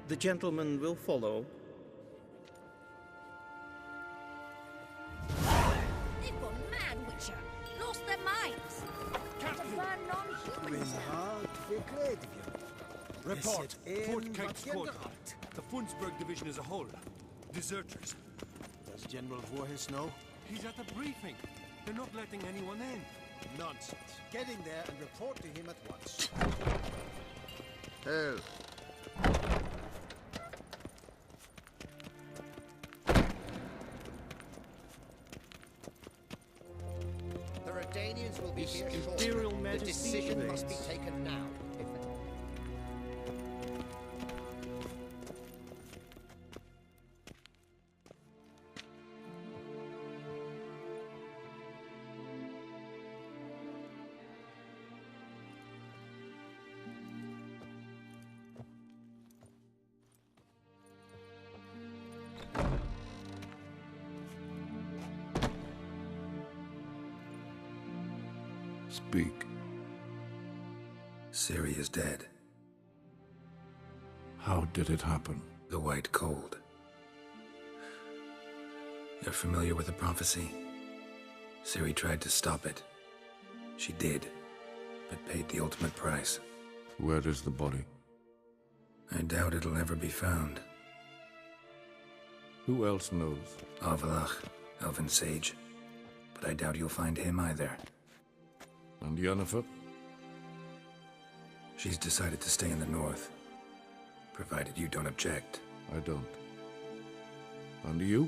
The gentleman will follow. They've gone mad, Witcher. Lost their minds. Captain! Non-humans now. Report! Fort Kite Squadron. The Funsberg Division as a whole. Deserters. Does General Voorhis know? He's at the briefing. They're not letting anyone in. Nonsense. Get in there and report to him at once. Hell. The Redanians will be His here Imperial shortly. The Majesty decision must be awaits. taken now. Speak. Ciri is dead. How did it happen? The White Cold. You're familiar with the prophecy? Ciri tried to stop it. She did, but paid the ultimate price. Where is the body? I doubt it'll ever be found. Who else knows? Avallac'h, Elven Sage. But I doubt you'll find him either. And Yennefer? She's decided to stay in the north. Provided you don't object. I don't. And you?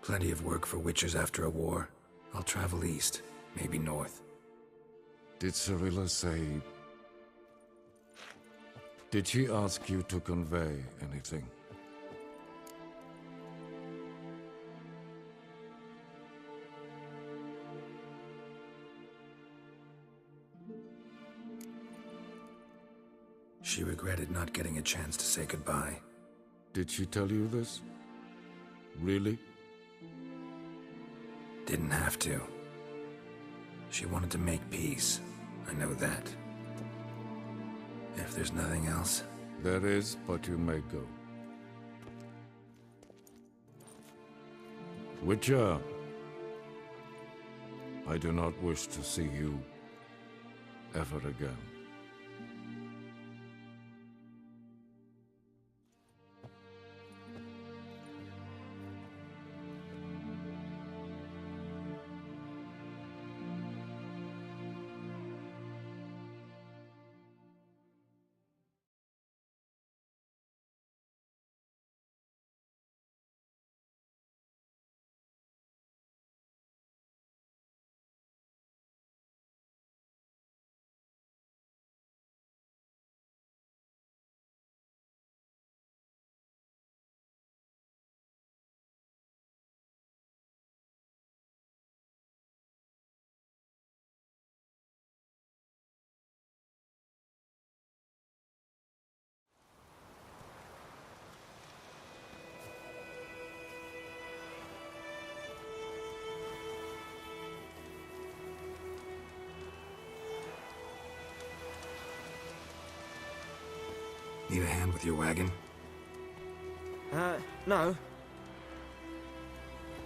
Plenty of work for witches after a war. I'll travel east, maybe north. Did Cirilla say... Did she ask you to convey anything? She regretted not getting a chance to say goodbye. Did she tell you this? Really? Didn't have to. She wanted to make peace. I know that. If there's nothing else... There is, but you may go. Witcher! I do not wish to see you ever again. Need a hand with your wagon? No.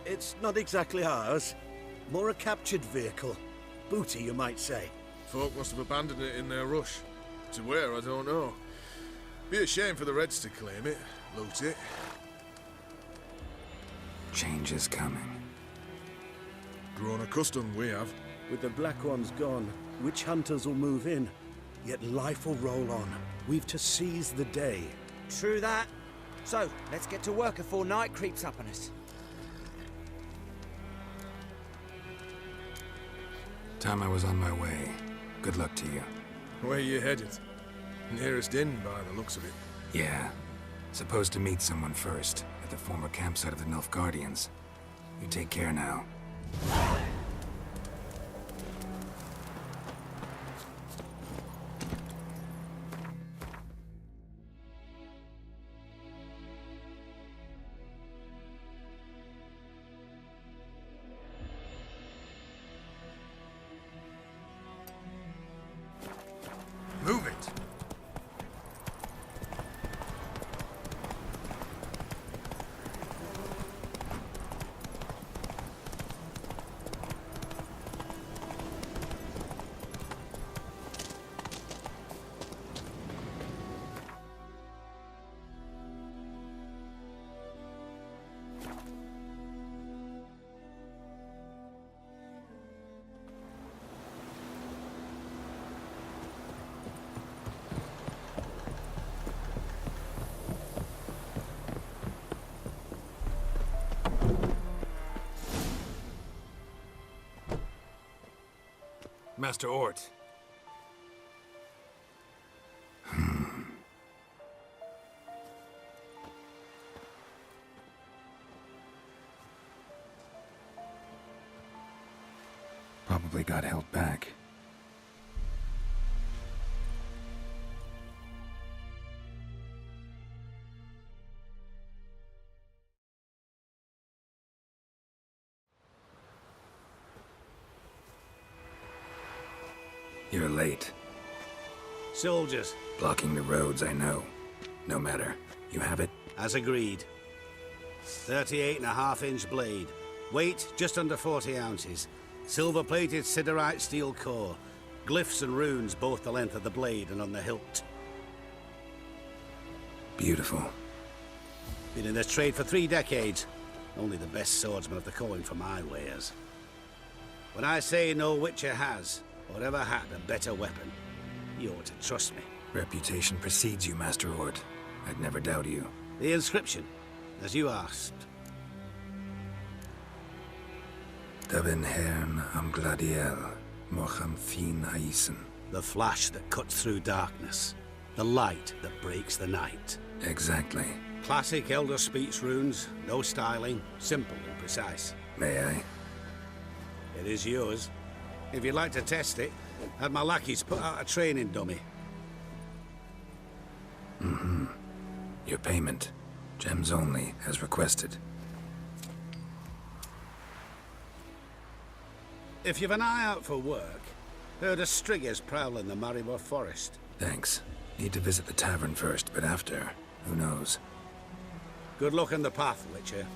It's not exactly ours. More a captured vehicle. Booty, you might say. Folk must have abandoned it in their rush. To where, I don't know. Be a shame for the Reds to claim it, loot it. Change is coming. Grown accustomed, we have. With the Black Ones gone, witch hunters will move in. Yet life will roll on. We've to seize the day. True that. So, let's get to work before night creeps up on us. Time I was on my way. Good luck to you. Where you headed? Nearest inn, by the looks of it. Yeah. Supposed to meet someone first, at the former campsite of the Nilfgaardians. You take care now. Master Ort. Probably got held back. You're late. Soldiers, Blocking the roads, I know. No matter. You have it? as agreed. 38.5-inch blade. Weight just under 40 ounces. Silver-plated siderite steel core. Glyphs and runes both the length of the blade and on the hilt. Beautiful. Been in this trade for 3 decades. Only the best swordsman of the coin for my wares. When I say no Witcher has, or ever had, a better weapon, you ought to trust me. Reputation precedes you, Master Ort. I'd never doubt you. The inscription, as you asked. Davin Hern am Gladiel, Mocham Fin Aisen. The flash that cuts through darkness. The light that breaks the night. Exactly. Classic Elder Speech runes, no styling, simple and precise. May I? It is yours. If you'd like to test it, have my lackeys put out a training dummy. Your payment. Gems only, as requested. If you've an eye out for work, heard of Striggers prowling the Maribor Forest. Thanks. Need to visit the tavern first, but after, who knows? Good luck on the path, Witcher.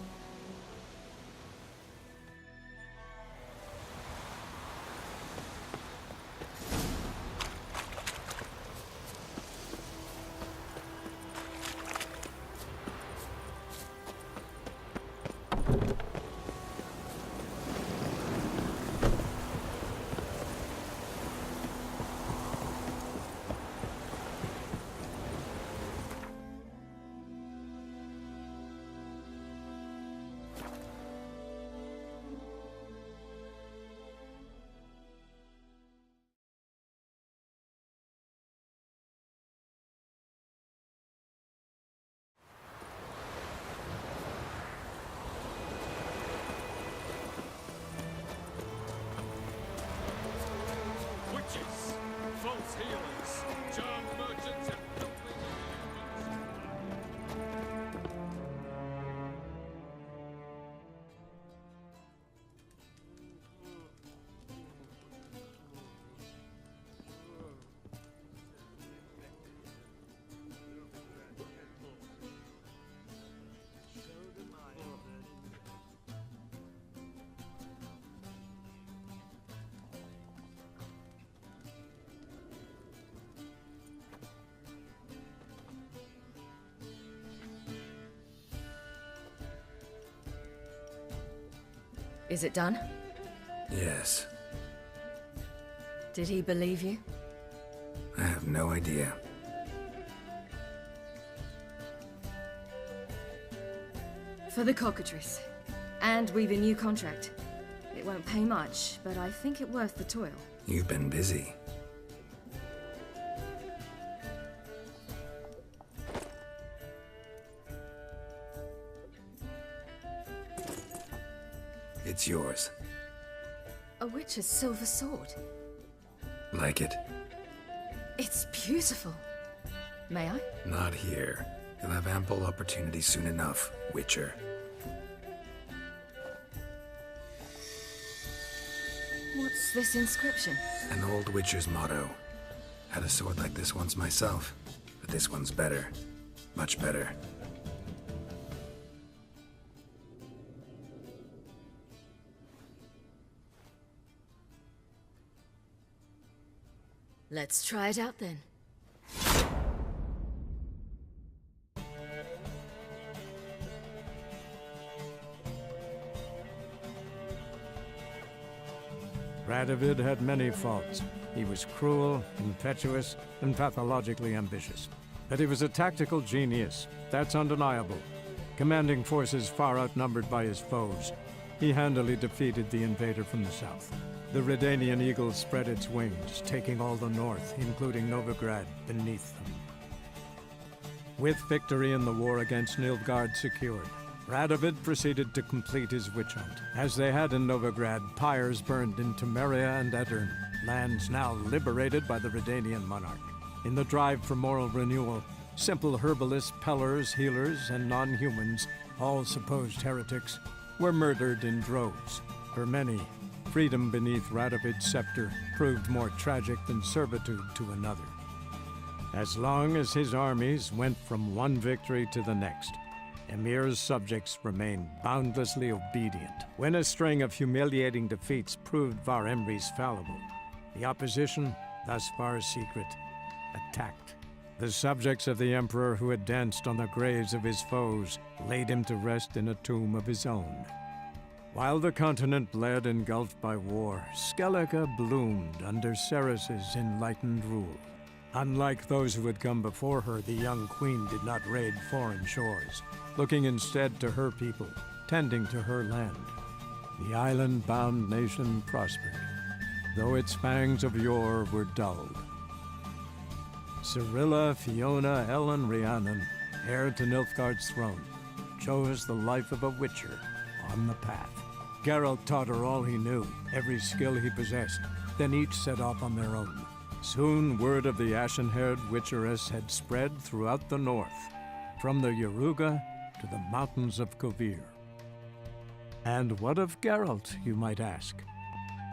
Witches, false healers, charm merchants, and filthy... Is it done? Yes. Did he believe you? I have no idea. For the cockatrice. And we've a new contract. It won't pay much, but I think it worth the toil. You've been busy. It's yours. A witch's silver sword. Like it? It's beautiful. May I? Not here. You'll have ample opportunity soon enough, Witcher. What's this inscription? An old Witcher's motto. Had a sword like this once myself, but this one's better. Much better. Let's try it out then. Radovid had many faults. He was cruel, impetuous, and pathologically ambitious. But he was a tactical genius. That's undeniable. Commanding forces far outnumbered by his foes. he handily defeated the invader from the south. The Redanian eagle spread its wings, taking all the north, including Novigrad, beneath them. With victory in the war against Nilfgaard secured, Radovid proceeded to complete his witch hunt. As they had in Novigrad, pyres burned in Temeria and Aedirn, lands now liberated by the Redanian monarch. In the drive for moral renewal, simple herbalists, pellers, healers, and non-humans, all supposed heretics, were murdered in droves. For many, freedom beneath Radovid's scepter proved more tragic than servitude to another. As long as his armies went from one victory to the next, Emir's subjects remained boundlessly obedient. When a string of humiliating defeats proved Var Emreis fallible, the opposition, thus far secret, attacked. The subjects of the Emperor who had danced on the graves of his foes laid him to rest in a tomb of his own. While the continent bled engulfed by war, Skellige bloomed under Ceres's enlightened rule. Unlike those who had come before her, the young queen did not raid foreign shores, looking instead to her people, tending to her land. The island-bound nation prospered, though its fangs of yore were dulled. Cirilla, Fiona, Ellen, Rhiannon, heir to Nilfgaard's throne, chose the life of a witcher on the path. Geralt taught her all he knew, every skill he possessed, then each set off on their own. Soon word of the ashen-haired witcheress had spread throughout the north, from the Yaruga to the mountains of Kovir. And what of Geralt, you might ask?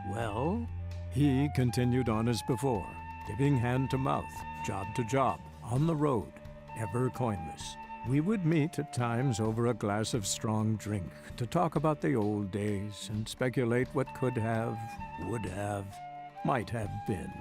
Well, he continued on as before, giving hand to mouth, job to job, on the road, ever coinless. We would meet at times over a glass of strong drink to talk about the old days and speculate what could have, would have, might have been.